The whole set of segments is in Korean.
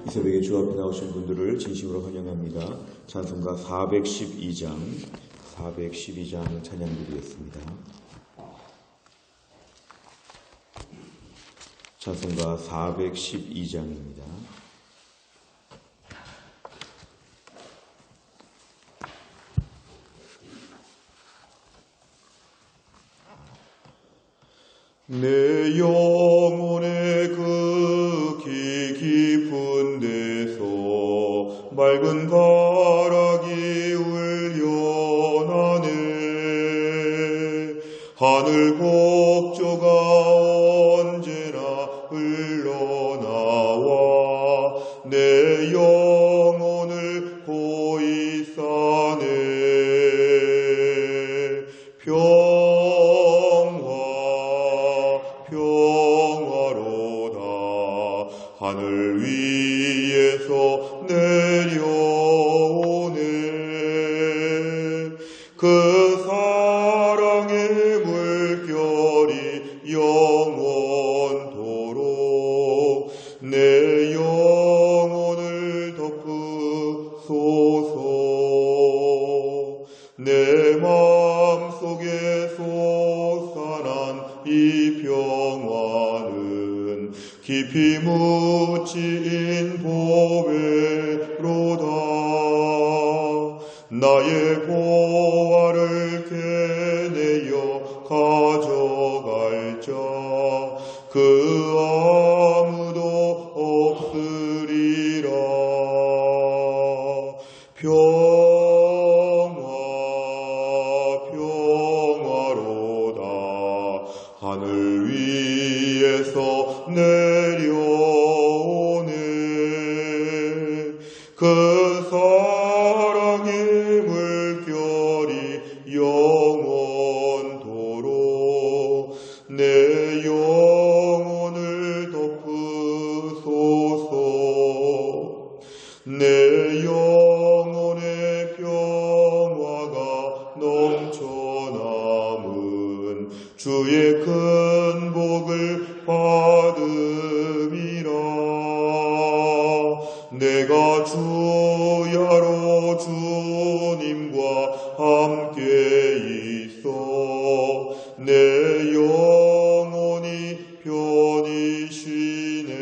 이 새벽에 주 앞에 나오신 분들을 진심으로 환영합니다. 찬송가 412장 찬양 드리겠습니다. 찬송가 412장입니다. 내 영혼의 극히 깊은 데서 맑은 가락이 울려나네. 하늘 곡조가 언제나 흘러나와 내 영혼을 고이 싸네. 하늘 위에서 내려오네. 그 사랑의 물결이 영원토록 내 영혼을 덮으소서. 내 마음속에 솟아난 이 평화는 깊이 묻힌 보배로다. 나의 보화를 캐내어 가져갈 자 그 아무도 없으리라. 평화로다. 하늘 위에서 내려오네. 그 사랑의 물결이 영원토록 내 영혼을 덮으소서. 내 영혼의 평화가 넘쳐남은 주의 큰 복을 받음이라. 내가 주야로 주님과 함께 있어 내 영혼이 편히 쉬네.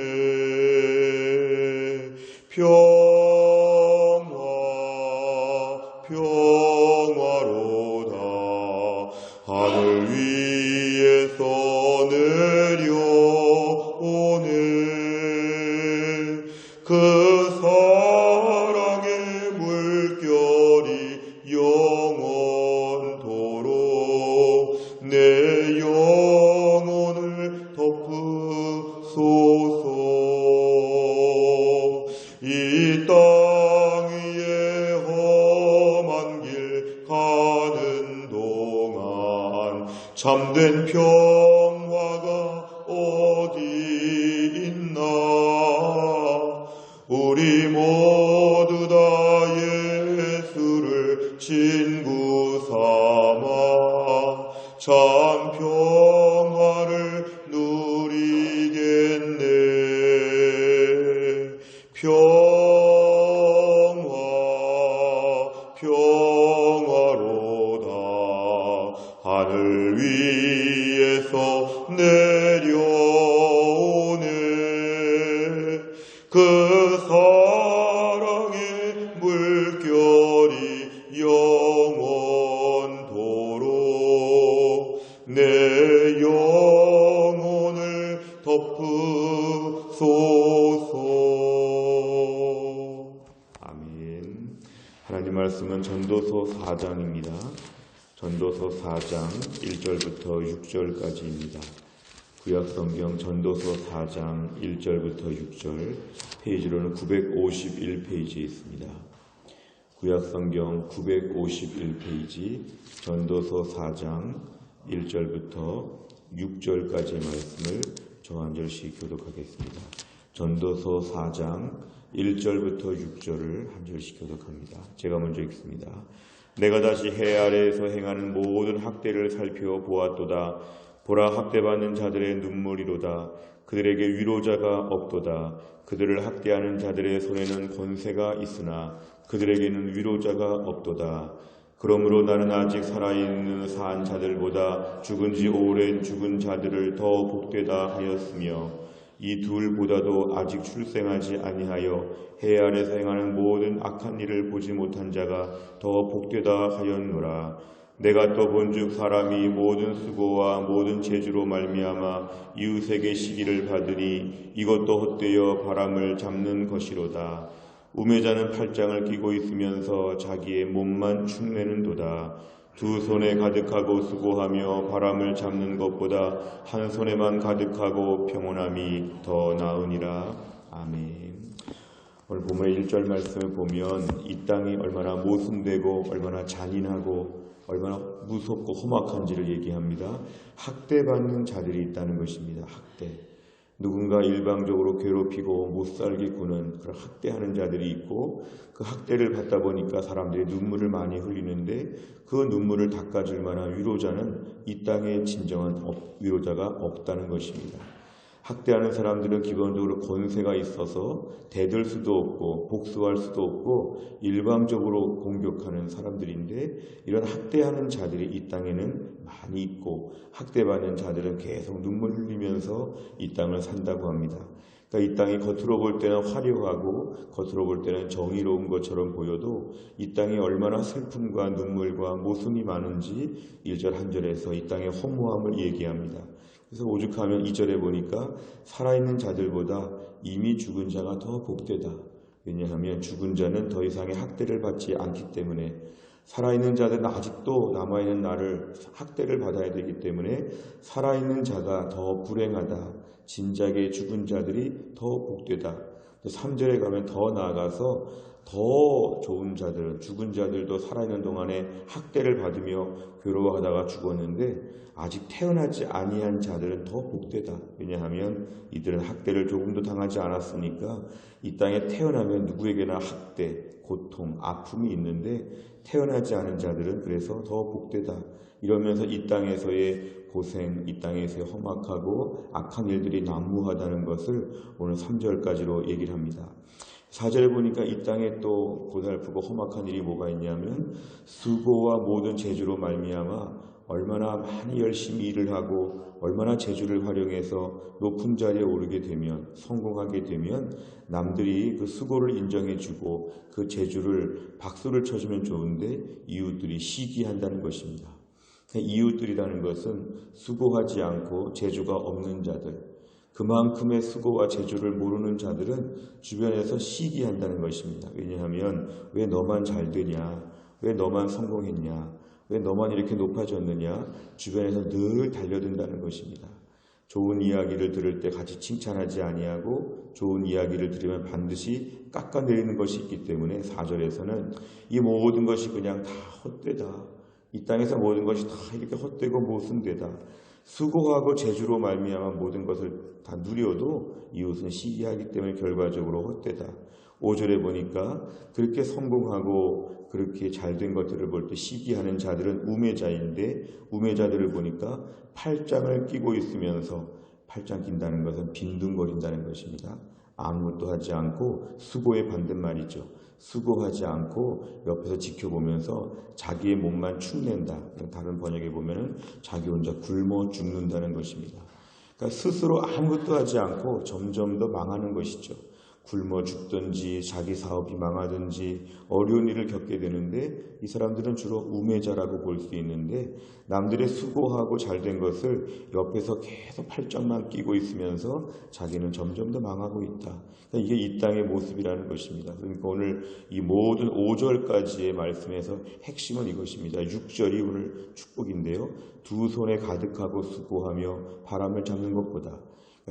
평화로다. 하늘 위에서 내려오네. 그 사랑의 물결이 영원토록 내 영혼을 덮으소서. 이 땅 위에 험한 길 가는 동안 참된 평화가 어디 있나. 우리 모두 다 예수를 친구 삼아 참 평화를 누리겠네. 평화로다. 하늘 위에서 내려오네. 그 사랑의 물결이 영원토록 내 영혼을 덮으소서. 아멘. 하나님 말씀은 전도서 4장입니다. 전도서 4장 1절부터 6절까지입니다. 구약성경 전도서 4장 1절부터 6절, 페이지로는 951페이지에 있습니다. 구약성경 951페이지 전도서 4장 1절부터 6절까지의 말씀을 저 한 절씩 교독하겠습니다. 전도서 4장 1절부터 6절을 한 절씩 교독합니다. 제가 먼저 읽습니다. 내가 다시 해 아래에서 행하는 모든 학대를 살펴보았도다. 보라, 학대받는 자들의 눈물이로다. 그들에게 위로자가 없도다. 그들을 학대하는 자들의 손에는 권세가 있으나 그들에게는 위로자가 없도다. 그러므로 나는 아직 살아있는 산 자들보다 죽은 지 오랜 죽은 자들을 더 복되다 하였으며 이 둘보다도 아직 출생하지 아니하여 해 아래서 행하는 모든 악한 일을 보지 못한 자가 더 복되다 하였노라. 내가 또 본즉 사람이 모든 수고와 모든 재주로 말미암아 이웃에게 시기를 받으니 이것도 헛되어 바람을 잡는 것이로다. 우매자는 팔짱을 끼고 있으면서 자기의 몸만 축내는도다. 두 손에 가득하고 수고하며 바람을 잡는 것보다 한 손에만 가득하고 평온함이 더 나으니라. 아멘. 오늘 본문의 1절 말씀을 보면 이 땅이 얼마나 모순되고 얼마나 잔인하고 얼마나 무섭고 험악한지를 얘기합니다. 학대받는 자들이 있다는 것입니다. 학대. 누군가 일방적으로 괴롭히고 못살게 구는 그런 학대하는 자들이 있고 그 학대를 받다 보니까 사람들이 눈물을 많이 흘리는데 그 눈물을 닦아줄 만한 위로자는 이 땅에 진정한 위로자가 없다는 것입니다. 학대하는 사람들은 기본적으로 권세가 있어서 대들 수도 없고 복수할 수도 없고 일방적으로 공격하는 사람들인데 이런 학대하는 자들이 이 땅에는 많이 있고 학대받는 자들은 계속 눈물 흘리면서 이 땅을 산다고 합니다. 그러니까 이 땅이 겉으로 볼 때는 화려하고 겉으로 볼 때는 정의로운 것처럼 보여도 이 땅에 얼마나 슬픔과 눈물과 모순이 많은지 1절 한 절에서 이 땅의 허무함을 얘기합니다. 그래서 오죽하면 2절에 보니까 살아있는 자들보다 이미 죽은 자가 더 복되다. 왜냐하면 죽은 자는 더 이상의 학대를 받지 않기 때문에 살아있는 자들은 아직도 남아있는 나를 학대를 받아야 되기 때문에 살아있는 자가 더 불행하다. 진작에 죽은 자들이 더 복되다. 3절에 가면 더 나아가서 더 좋은 자들, 죽은 자들도 살아있는 동안에 학대를 받으며 괴로워하다가 죽었는데 아직 태어나지 아니한 자들은 더 복되다. 왜냐하면 이들은 학대를 조금도 당하지 않았으니까 이 땅에 태어나면 누구에게나 학대, 고통, 아픔이 있는데 태어나지 않은 자들은 그래서 더 복되다. 이러면서 이 땅에서의 고생, 이 땅에서의 험악하고 악한 일들이 난무하다는 것을 오늘 3절까지로 얘기를 합니다. 4절에 보니까 이 땅에 또 고달프고 험악한 일이 뭐가 있냐면 수고와 모든 재주로 말미암아 얼마나 많이 열심히 일을 하고 얼마나 재주를 활용해서 높은 자리에 오르게 되면 성공하게 되면 남들이 그 수고를 인정해주고 그 재주를 박수를 쳐주면 좋은데 이웃들이 시기한다는 것입니다. 이웃들이라는 것은 수고하지 않고 재주가 없는 자들, 그만큼의 수고와 재주를 모르는 자들은 주변에서 시기한다는 것입니다. 왜냐하면 왜 너만 잘 되냐, 왜 너만 성공했냐, 왜 너만 이렇게 높아졌느냐, 주변에서 늘 달려든다는 것입니다. 좋은 이야기를 들을 때 같이 칭찬하지 아니하고 좋은 이야기를 들으면 반드시 깎아내리는 것이 있기 때문에 4절에서는 이 모든 것이 그냥 다 헛되다. 이 땅에서 모든 것이 다 이렇게 헛되고 모순되다. 수고하고 재주로 말미암아 모든 것을 다 누려도 이웃은 시기하기 때문에 결과적으로 헛되다. 5절에 보니까 그렇게 성공하고 그렇게 잘된 것들을 볼 때 시기하는 자들은 우매자인데 우매자들을 보니까 팔짱을 끼고 있으면서 팔짱 낀다는 것은 빈둥거린다는 것입니다. 아무것도 하지 않고 수고에 반대 말이죠. 수고하지 않고 옆에서 지켜보면서 자기의 몸만 축낸다. 다른 번역에 보면은 자기 혼자 굶어 죽는다는 것입니다. 그러니까 스스로 아무것도 하지 않고 점점 더 망하는 것이죠. 굶어 죽든지 자기 사업이 망하든지 어려운 일을 겪게 되는데 이 사람들은 주로 우매자라고 볼 수 있는데 남들의 수고하고 잘된 것을 옆에서 계속 팔짱만 끼고 있으면서 자기는 점점 더 망하고 있다. 그러니까 이게 이 땅의 모습이라는 것입니다. 그러니까 오늘 이 모든 5절까지의 말씀에서 핵심은 이것입니다. 6절이 오늘 축복인데요. 두 손에 가득하고 수고하며 바람을 잡는 것보다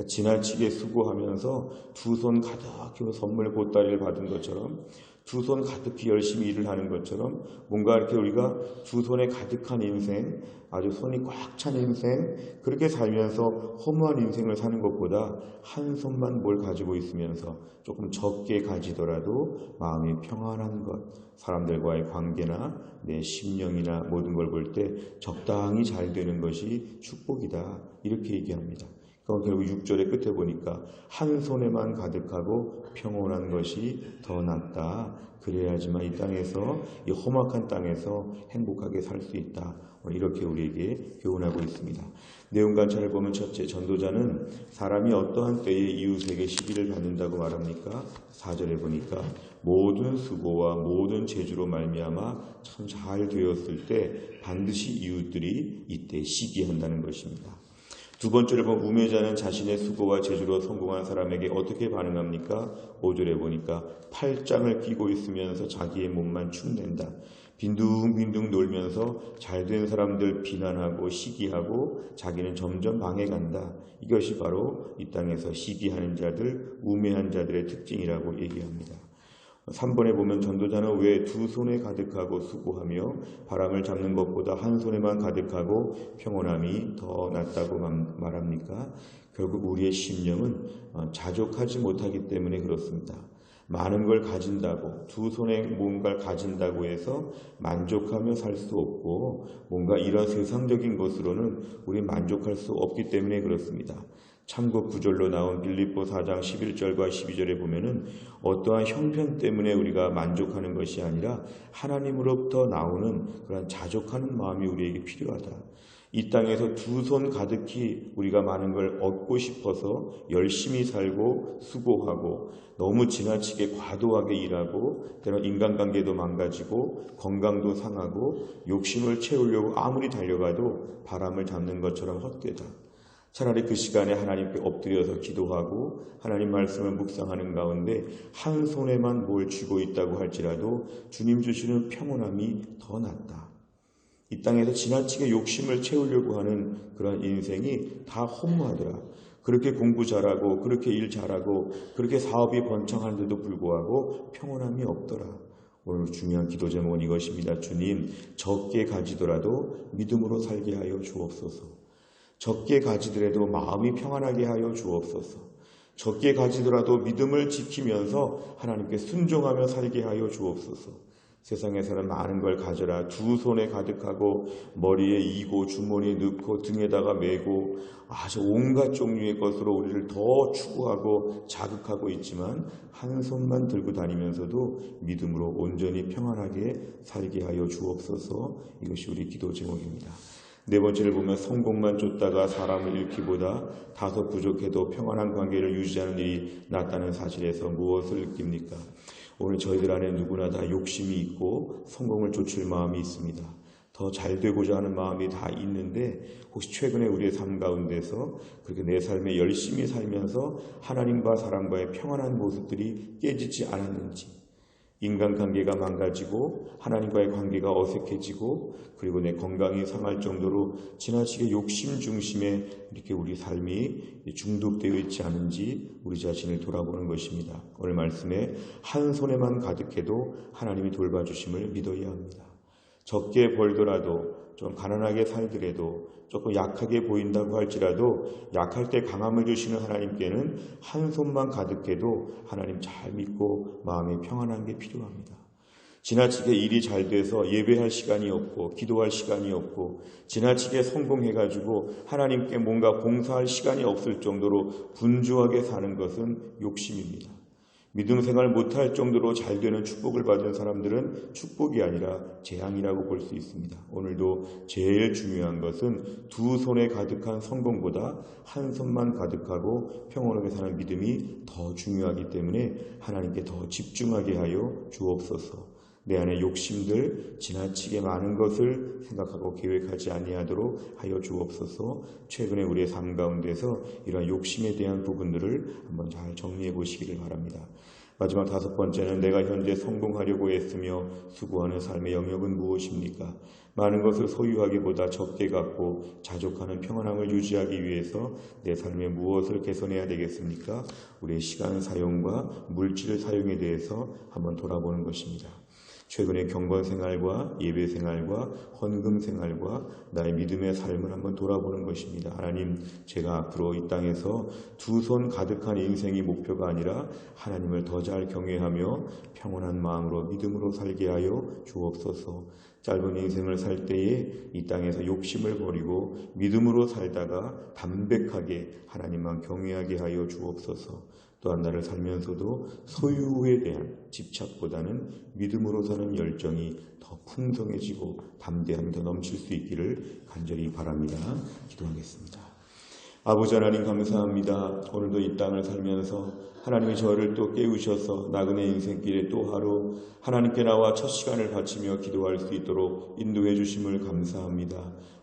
지나치게 수고하면서 두 손 가득히 선물 보따리를 받은 것처럼 두 손 가득히 열심히 일을 하는 것처럼 뭔가 이렇게 우리가 두 손에 가득한 인생, 아주 손이 꽉 찬 인생, 그렇게 살면서 허무한 인생을 사는 것보다 한 손만 뭘 가지고 있으면서 조금 적게 가지더라도 마음이 평안한 것, 사람들과의 관계나 내 심령이나 모든 걸 볼 때 적당히 잘 되는 것이 축복이다. 이렇게 얘기합니다. 그럼 결국 6절의 끝에 보니까 한 손에만 가득하고 평온한 것이 더 낫다. 그래야지만 이 땅에서, 이 험악한 땅에서 행복하게 살 수 있다. 이렇게 우리에게 교훈하고 있습니다. 내용 관찰을 보면 첫째, 전도자는 사람이 어떠한 때에 이웃에게 시기를 받는다고 말합니까? 4절에 보니까 모든 수고와 모든 재주로 말미암아 참 잘 되었을 때 반드시 이웃들이 이때 시기한다는 것입니다. 두 번째로 보면 우매자는 자신의 수고와 재주로 성공한 사람에게 어떻게 반응합니까? 5절에 보니까 팔짱을 끼고 있으면서 자기의 몸만 축낸다. 빈둥빈둥 놀면서 잘된 사람들 비난하고 시기하고 자기는 점점 망해간다. 이것이 바로 이 땅에서 시기하는 자들, 우매한 자들의 특징이라고 얘기합니다. 3번에 보면 전도자는 왜 두 손에 가득하고 수고하며 바람을 잡는 것보다 한 손에만 가득하고 평온함이 더 낫다고 말합니까? 결국 우리의 심령은 자족하지 못하기 때문에 그렇습니다. 많은 걸 가진다고, 두 손에 뭔가를 가진다고 해서 만족하며 살 수 없고 뭔가 이런 세상적인 것으로는 우리 만족할 수 없기 때문에 그렇습니다. 참고 구절로 나온 빌립보 4장 11절과 12절에 보면은 어떠한 형편 때문에 우리가 만족하는 것이 아니라 하나님으로부터 나오는 그런 자족하는 마음이 우리에게 필요하다. 이 땅에서 두 손 가득히 우리가 많은 걸 얻고 싶어서 열심히 살고 수고하고 너무 지나치게 과도하게 일하고 때론 인간관계도 망가지고 건강도 상하고 욕심을 채우려고 아무리 달려가도 바람을 잡는 것처럼 헛되다. 차라리 그 시간에 하나님께 엎드려서 기도하고 하나님 말씀을 묵상하는 가운데 한 손에만 뭘 쥐고 있다고 할지라도 주님 주시는 평온함이 더 낫다. 이 땅에서 지나치게 욕심을 채우려고 하는 그런 인생이 다 허무하더라. 그렇게 공부 잘하고 그렇게 일 잘하고 그렇게 사업이 번창하는데도 불구하고 평온함이 없더라. 오늘 중요한 기도 제목은 이것입니다. 주님, 적게 가지더라도 믿음으로 살게 하여 주옵소서. 적게 가지더라도 마음이 평안하게 하여 주옵소서. 적게 가지더라도 믿음을 지키면서 하나님께 순종하며 살게 하여 주옵소서. 세상에서는 많은 걸 가져라 두 손에 가득하고 머리에 이고 주머니에 넣고 등에다가 메고 아주 온갖 종류의 것으로 우리를 더 추구하고 자극하고 있지만 한 손만 들고 다니면서도 믿음으로 온전히 평안하게 살게 하여 주옵소서. 이것이 우리 기도 제목입니다. 네 번째를 보면 성공만 쫓다가 사람을 잃기보다 다소 부족해도 평안한 관계를 유지하는 일이 낫다는 사실에서 무엇을 느낍니까? 오늘 저희들 안에 누구나 다 욕심이 있고 성공을 쫓을 마음이 있습니다. 더 잘 되고자 하는 마음이 다 있는데 혹시 최근에 우리의 삶 가운데서 그렇게 내 삶에 열심히 살면서 하나님과 사람과의 평안한 모습들이 깨지지 않았는지, 인간관계가 망가지고 하나님과의 관계가 어색해지고 그리고 내 건강이 상할 정도로 지나치게 욕심 중심에 이렇게 우리 삶이 중독되어 있지 않은지 우리 자신을 돌아보는 것입니다. 오늘 말씀에 한 손에만 가득해도 하나님이 돌봐주심을 믿어야 합니다. 적게 벌더라도 좀 가난하게 살더라도 조금 약하게 보인다고 할지라도 약할 때 강함을 주시는 하나님께는 한 손만 가득해도 하나님 잘 믿고 마음이 평안한 게 필요합니다. 지나치게 일이 잘 돼서 예배할 시간이 없고 기도할 시간이 없고 지나치게 성공해가지고 하나님께 뭔가 봉사할 시간이 없을 정도로 분주하게 사는 것은 욕심입니다. 믿음 생활 못할 정도로 잘 되는 축복을 받은 사람들은 축복이 아니라 재앙이라고 볼 수 있습니다. 오늘도 제일 중요한 것은 두 손에 가득한 성공보다 한 손만 가득하고 평온하게 사는 믿음이 더 중요하기 때문에 하나님께 더 집중하게 하여 주옵소서. 내 안에 욕심들 지나치게 많은 것을 생각하고 계획하지 아니하도록 하여 주옵소서. 최근에 우리의 삶 가운데서 이러한 욕심에 대한 부분들을 한번 잘 정리해 보시기를 바랍니다. 마지막 다섯 번째는 내가 현재 성공하려고 애쓰며 수고하는 삶의 영역은 무엇입니까? 많은 것을 소유하기보다 적게 갖고 자족하는 평안함을 유지하기 위해서 내 삶에 무엇을 개선해야 되겠습니까? 우리의 시간 사용과 물질 사용에 대해서 한번 돌아보는 것입니다. 최근의 경건 생활과 예배 생활과 헌금 생활과 나의 믿음의 삶을 한번 돌아보는 것입니다. 하나님, 제가 앞으로 이 땅에서 두 손 가득한 인생이 목표가 아니라 하나님을 더 잘 경외하며 평온한 마음으로 믿음으로 살게 하여 주옵소서. 짧은 인생을 살 때에 이 땅에서 욕심을 버리고 믿음으로 살다가 담백하게 하나님만 경외하게 하여 주옵소서. 또한 나를 살면서도 소유에 대한 집착보다는 믿음으로 사는 열정이 더 풍성해지고 담대함이 더 넘칠 수 있기를 간절히 바랍니다. 기도하겠습니다. 아버지 하나님, 감사합니다. 오늘도 이 땅을 살면서 하나님이 저를 또 깨우셔서 나그네 인생길에 또 하루 하나님께 나와 첫 시간을 바치며 기도할 수 있도록 인도해 주심을 감사합니다.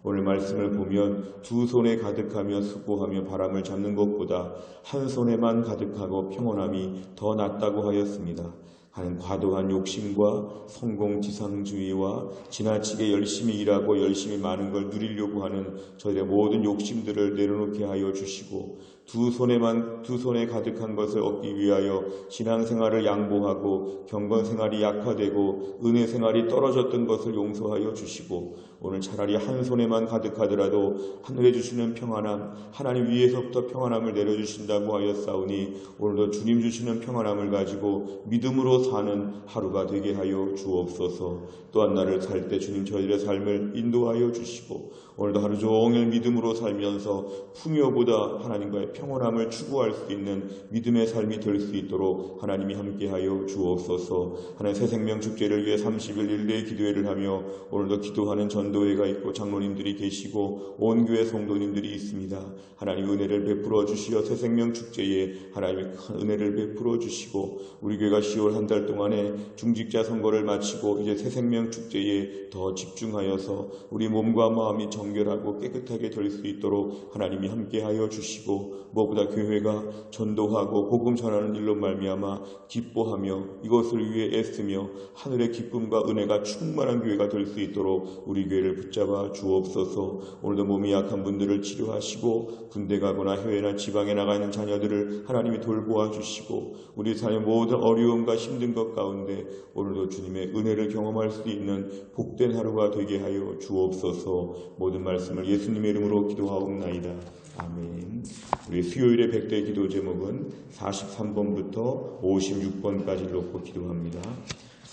오늘 말씀을 보면 두 손에 가득하며 수고하며 바람을 잡는 것보다 한 손에만 가득하고 평온함이 더 낫다고 하였습니다. 하는 과도한 욕심과 성공지상주의와 지나치게 열심히 일하고 열심히 많은 걸 누리려고 하는 저희의 모든 욕심들을 내려놓게 하여 주시고 두 손에 가득한 것을 얻기 위하여 신앙생활을 양보하고 경건생활이 약화되고 은혜생활이 떨어졌던 것을 용서하여 주시고 오늘 차라리 한 손에만 가득하더라도 하늘에 주시는 평안함, 하나님 위에서부터 평안함을 내려주신다고 하였사오니 오늘도 주님 주시는 평안함을 가지고 믿음으로 사는 하루가 되게 하여 주옵소서. 또한 나를 살 때 주님 저희들의 삶을 인도하여 주시고 오늘도 하루 종일 믿음으로 살면서 풍요보다 하나님과의 평온함을 추구할 수 있는 믿음의 삶이 될 수 있도록 하나님이 함께하여 주옵소서. 하나님 새생명 축제를 위해 30일 일대의 기도회를 하며 오늘도 기도하는 전도회가 있고 장로님들이 계시고 온 교회 성도님들이 있습니다. 하나님 은혜를 베풀어 주시어 새생명 축제에 하나님의 큰 은혜를 베풀어 주시고 우리 교회가 10월 한 달 동안에 중직자 선거를 마치고 이제 새생명 축제에 더 집중하여서 우리 몸과 마음이 정결하고 깨끗하게 될 수 있도록 하나님이 함께하여 주시고 무엇보다 교회가 전도하고 복음 전하는 일로 말미암아 기뻐하며 이것을 위해 애쓰며 하늘의 기쁨과 은혜가 충만한 교회가 될 수 있도록 우리 교회를 붙잡아 주옵소서. 오늘도 몸이 약한 분들을 치료하시고 군대 가거나 해외나 지방에 나가 있는 자녀들을 하나님이 돌보아 주시고 우리 삶의 모든 어려움과 힘든 것 가운데 오늘도 주님의 은혜를 경험할 수 있는 복된 하루가 되게 하여 주옵소서. 모든 말씀을 예수님의 이름으로 기도하옵나이다. 아멘. 우리 수요일의 100대 기도 제목은 43번부터 56번까지 놓고 기도합니다.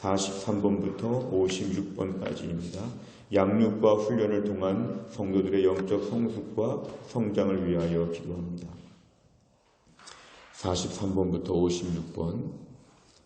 43번부터 56번까지입니다. 양육과 훈련을 통한 성도들의 영적 성숙과 성장을 위하여 기도합니다. 43번부터 56번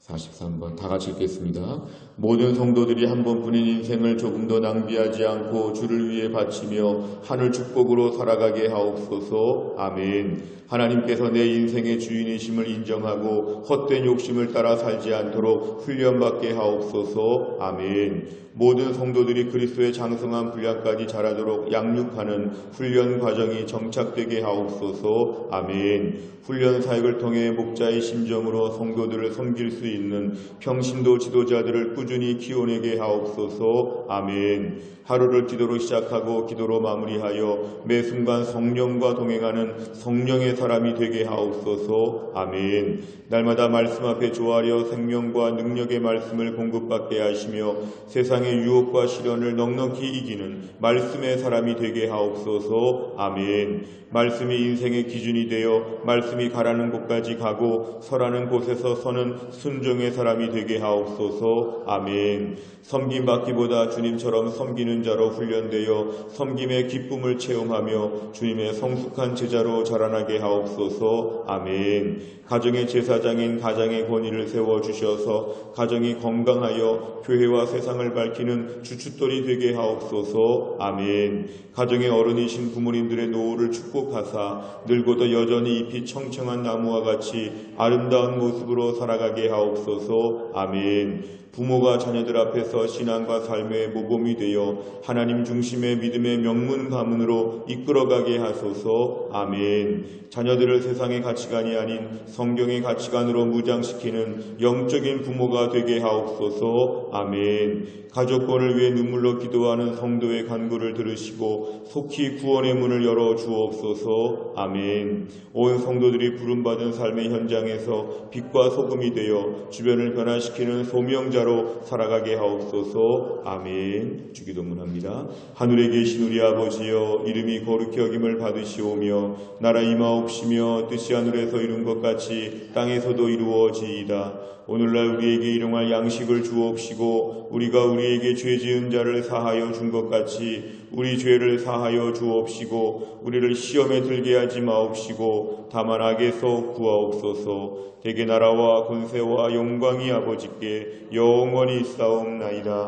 43번 다 같이 읽겠습니다. 모든 성도들이 한 번뿐인 인생을 조금 더 낭비하지 않고 주를 위해 바치며 하늘 축복으로 살아가게 하옵소서. 아멘. 하나님께서 내 인생의 주인이심을 인정하고 헛된 욕심을 따라 살지 않도록 훈련받게 하옵소서. 아멘. 모든 성도들이 그리스도의 장성한 분량까지 자라도록 양육하는 훈련 과정이 정착되게 하옵소서. 아멘. 훈련 사역을 통해 목자의 심정으로 성도들을 섬길 수 있는 평신도 지도자들을 꾸준히 키워내게 하옵소서. 아멘. 하루를 기도로 시작하고 기도로 마무리하여 매 순간 성령과 동행하는 성령의 사람이 되게 하옵소서. 아멘. 날마다 말씀 앞에 조아려 생명과 능력의 말씀을 공급받게 하시며 세상의 유혹과 시련을 넉넉히 이기는 말씀의 사람이 되게 하옵소서. 아멘. 말씀이 인생의 기준이 되어 말씀이 가라는 곳까지 가고 서라는 곳에서 서는 순종의 사람이 되게 하옵소서. 아멘. 섬김받기보다 주님처럼 섬기는 자로 훈련되어 섬김의 기쁨을 체험하며 주님의 성숙한 제자로 자라나게 하옵소서. 아멘. 가정의 제사장인 가장의 권위를 세워주셔서 가정이 건강하여 교회와 세상을 밝히는 주춧돌이 되게 하옵소서. 아멘. 가정의 어른이신 부모님들의 노후를 축복하사 늙어도 여전히 잎이 청청한 나무와 같이 아름다운 모습으로 살아가게 하옵소서. 아멘. 부모가 자녀들 앞에서 신앙과 삶의 모범이 되어 하나님 중심의 믿음의 명문 가문으로 이끌어가게 하소서. 아멘. 자녀들을 세상의 가치관이 아닌 성경의 가치관으로 무장시키는 영적인 부모가 되게 하옵소서. 아멘. 가족권을 위해 눈물로 기도하는 성도의 간구를 들으시고 속히 구원의 문을 열어 주옵소서. 아멘. 온 성도들이 부름받은 삶의 현장에서 빛과 소금이 되어 주변을 변화시키는 소명자로 살아가게 하옵소서. 아멘. 주기도문합니다. 하늘에 계신 우리 아버지여, 이름이 거룩히 여김을 받으시오며 나라 임하옵시며 뜻이 하늘에서 이룬 것 같이 땅에서도 이루어지이다. 오늘날 우리에게 일용할 양식을 주옵시고 우리가 우리에게 죄 지은 자를 사하여 준 것 같이 우리 죄를 사하여 주옵시고 우리를 시험에 들게 하지 마옵시고 다만 악에서 구하옵소서. 대개 나라와 권세와 영광이 아버지께 영원히 있사옵나이다.